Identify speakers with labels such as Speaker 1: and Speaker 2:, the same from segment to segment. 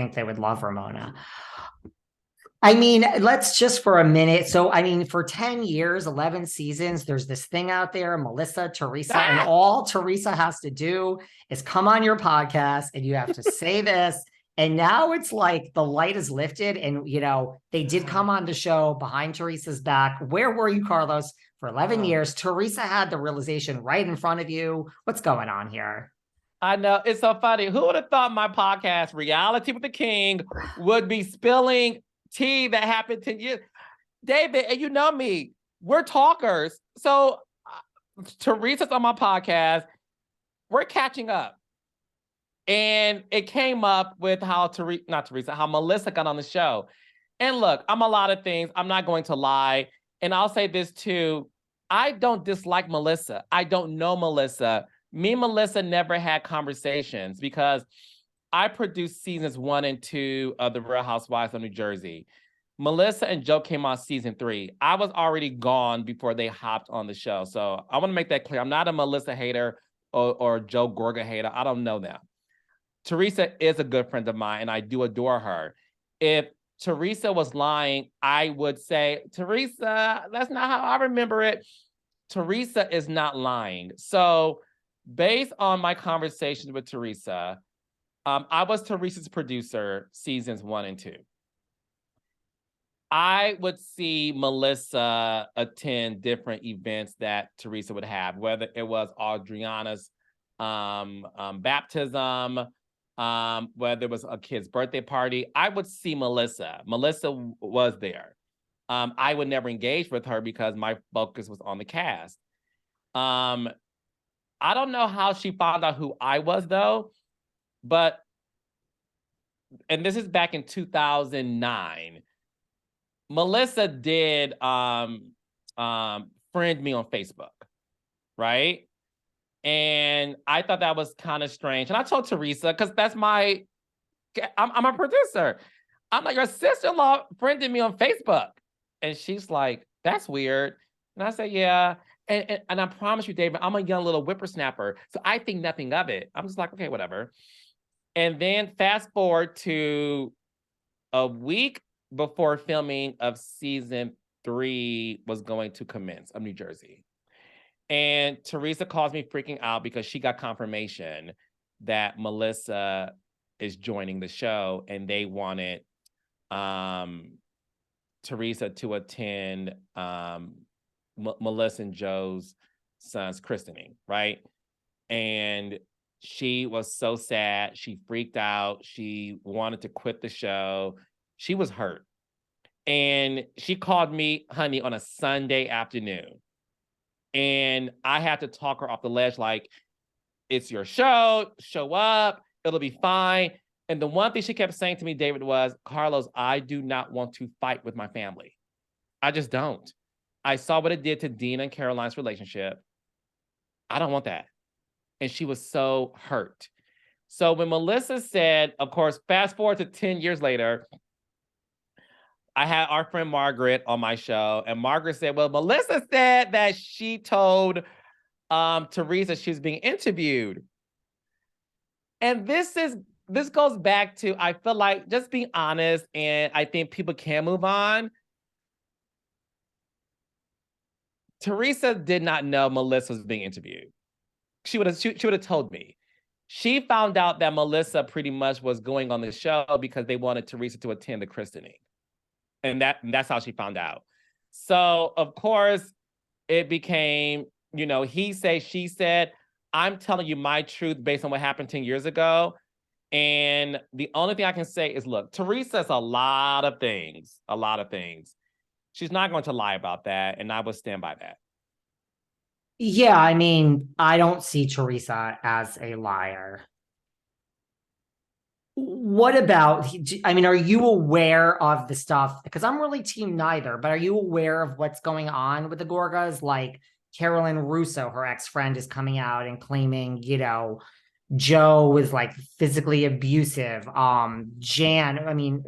Speaker 1: think they would love Ramona. I mean, let's just for a minute. So, I mean, for 10 years, 11 seasons, there's this thing out there, Melissa, Teresa, and all Teresa has to do is come on your podcast and you have to say this. And now it's like the light is lifted and, they did come on the show behind Teresa's back. Where were you, Carlos? For 11 years, Teresa had the realization right in front of you. What's going on here?
Speaker 2: I know. It's so funny. Who would have thought my podcast, Reality with the King, would be spilling tea that happened 10 years? David, and you know me, we're talkers. So Teresa's on my podcast. We're catching up. And it came up with how how Melissa got on the show. And look, I'm a lot of things. I'm not going to lie. And I'll say this too. I don't dislike Melissa. I don't know Melissa. Me and Melissa never had conversations because I produced seasons 1 and 2 of The Real Housewives of New Jersey. Melissa and Joe came on season 3. I was already gone before they hopped on the show. So I want to make that clear. I'm not a Melissa hater or Joe Gorga hater. I don't know them. Teresa is a good friend of mine, and I do adore her. If Teresa was lying, I would say, Teresa, that's not how I remember it. Teresa is not lying. So based on my conversations with Teresa, I was Teresa's producer seasons 1 and 2. I would see Melissa attend different events that Teresa would have, whether it was Adriana's baptism, whether it was a kid's birthday party. I would see Melissa. Melissa was there. I would never engage with her because my focus was on the cast. I don't know how she found out who I was, though, and this is back in 2009. Melissa did friend me on Facebook, right? And I thought that was kind of strange. And I told Teresa, because I'm a producer. I'm like, your sister-in-law friended me on Facebook. And she's like, that's weird. And I said, yeah. And I promise you, David, I'm a young little whippersnapper. So I think nothing of it. I'm just like, okay, whatever. And then fast forward to a week before filming of season 3 was going to commence of New Jersey. And Teresa calls me freaking out because she got confirmation that Melissa is joining the show, and they wanted Teresa to attend Melissa and Joe's son's christening, right? And she was so sad. She freaked out. She wanted to quit the show. She was hurt. And she called me, honey, on a Sunday afternoon. And I had to talk her off the ledge, like, it's your show, show up, it'll be fine. And the one thing she kept saying to me, David, was, Carlos, I do not want to fight with my family. I just don't. I saw what it did to Dina and Caroline's relationship. I don't want that. And she was so hurt. So when Melissa said, of course, fast forward to 10 years later, I had our friend Margaret on my show, and Margaret said, well, Melissa said that she told Teresa she was being interviewed. And this goes back to, I feel like, just being honest, and I think people can move on. Teresa did not know Melissa was being interviewed. She would have told me. She found out that Melissa pretty much was going on the show because they wanted Teresa to attend the christening. And that's how she found out. So, of course, it became, he said, she said. I'm telling you my truth based on what happened 10 years ago. And the only thing I can say is, look, Teresa's a lot of things. She's not going to lie about that, and I would stand by that.
Speaker 1: Yeah, I mean, I don't see Teresa as a liar. What about, are you aware of the stuff? Because I'm really team neither, but are you aware of what's going on with the Gorgas? Like Carolyn Russo, her ex-friend, is coming out and claiming, Joe was like physically abusive. Jan,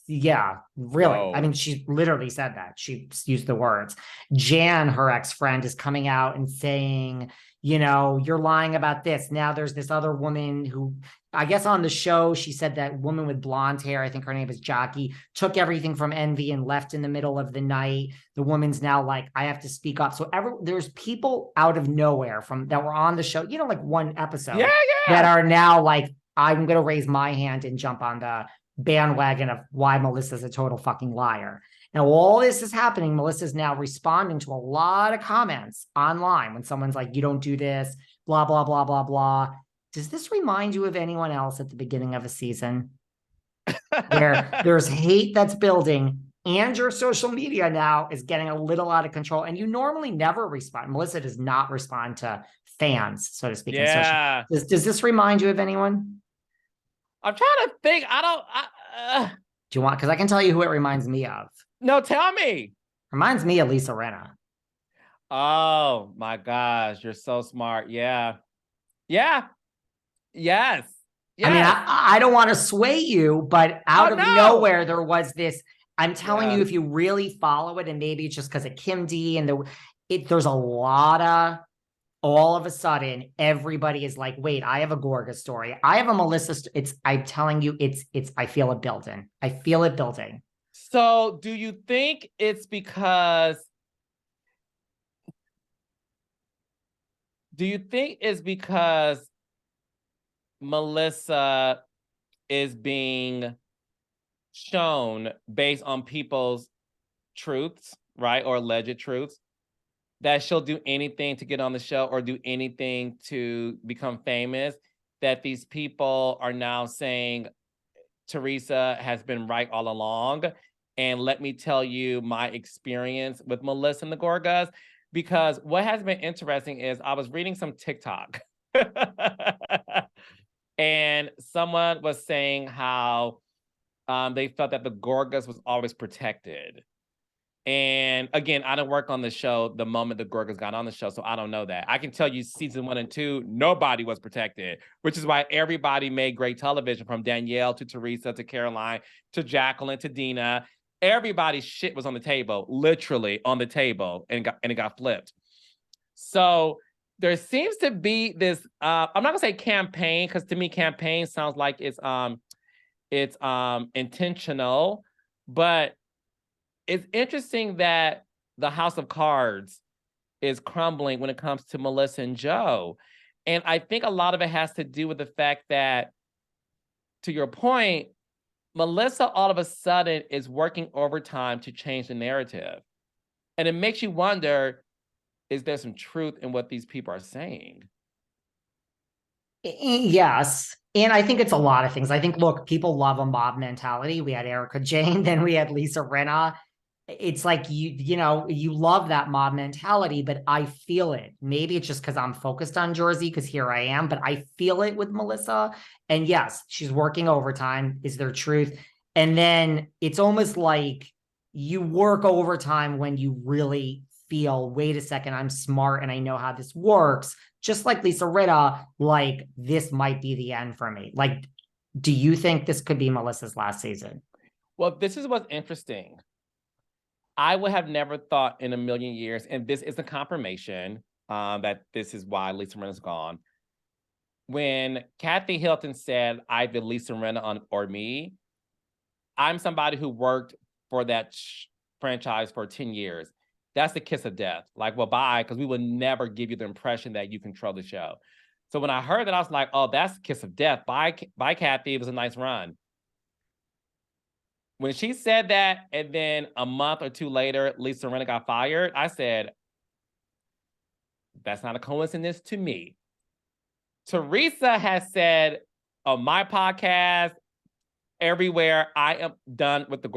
Speaker 1: yeah, really.
Speaker 2: Whoa.
Speaker 1: She literally said that. She used the words. Jan, her ex-friend, is coming out and saying, you're lying about this. Now there's this other woman who, I guess on the show, she said that woman with blonde hair, I think her name is Jockey, took everything from Envy and left in the middle of the night. The woman's now like, I have to speak up. So there's people out of nowhere that were on the show, like one episode that are now like, I'm going to raise my hand and jump on the bandwagon of why Melissa's a total fucking liar. Now, all this is happening. Melissa's now responding to a lot of comments online when someone's like, you don't do this, blah, blah, blah, blah, blah. Does this remind you of anyone else at the beginning of a season where there's hate that's building and your social media now is getting a little out of control and you normally never respond? Melissa does not respond to fans, so to speak.
Speaker 2: Yeah.
Speaker 1: Does this remind you of anyone?
Speaker 2: I'm trying to think.
Speaker 1: Do you want, because I can tell you who it reminds me of.
Speaker 2: No, tell me.
Speaker 1: Reminds me of Lisa Rinna.
Speaker 2: Oh my gosh, you're so smart. Yeah. Yeah. Yes.
Speaker 1: I mean, I don't want to sway you, but out of nowhere, there was this. I'm telling you, if you really follow it, and maybe it's just because of Kim D and there's a lot of, all of a sudden, everybody is like, wait, I have a Gorga story. I have a Melissa. I'm telling you, I feel it building. I feel it building.
Speaker 2: So do you think it's because Melissa is being shown based on people's truths, right? Or alleged truths, that she'll do anything to get on the show or do anything to become famous, that these people are now saying Teresa has been right all along? And let me tell you my experience with Melissa and the Gorgas, because what has been interesting is I was reading some TikTok and someone was saying how they felt that the Gorgas was always protected. And again, I didn't work on the show the moment the Gorgas got on the show, so I don't know that. I can tell you season 1 and 2, nobody was protected, which is why everybody made great television, from Danielle to Teresa to Caroline to Jacqueline to Dina. Everybody's shit was on the table, literally on the table, and it got flipped. So there seems to be this, I'm not gonna say campaign, because to me, campaign sounds like it's intentional, but it's interesting that the House of Cards is crumbling when it comes to Melissa and Joe. And I think a lot of it has to do with the fact that, to your point, Melissa all of a sudden is working overtime to change the narrative. And it makes you wonder, is there some truth in what these people are saying?
Speaker 1: Yes. And I think it's a lot of things. I think, look, people love a mob mentality. We had Erica Jane, then we had Lisa Rinna. It's like, you love that mob mentality, but I feel it. Maybe it's just because I'm focused on Jersey, because here I am, but I feel it with Melissa. And yes, she's working overtime. Is there truth? And then it's almost like you work overtime when you really feel, wait a second, I'm smart and I know how this works. Just like Lisa Rinna, like, this might be the end for me. Like, do you think this could be Melissa's last season?
Speaker 2: Well, this is what's interesting. I would have never thought in a million years, and this is a confirmation that this is why Lisa Rinna's gone. When Kathy Hilton said, either Lisa Rinna or me, I'm somebody who worked for that franchise for 10 years. That's the kiss of death. Like, well, bye, because we will never give you the impression that you control the show. So when I heard that, I was like, oh, that's the kiss of death. Bye, Kathy. It was a nice run. When she said that, and then a month or two later, Lisa Rinna got fired, I said, that's not a coincidence to me. Teresa has said on my podcast, everywhere, I am done with the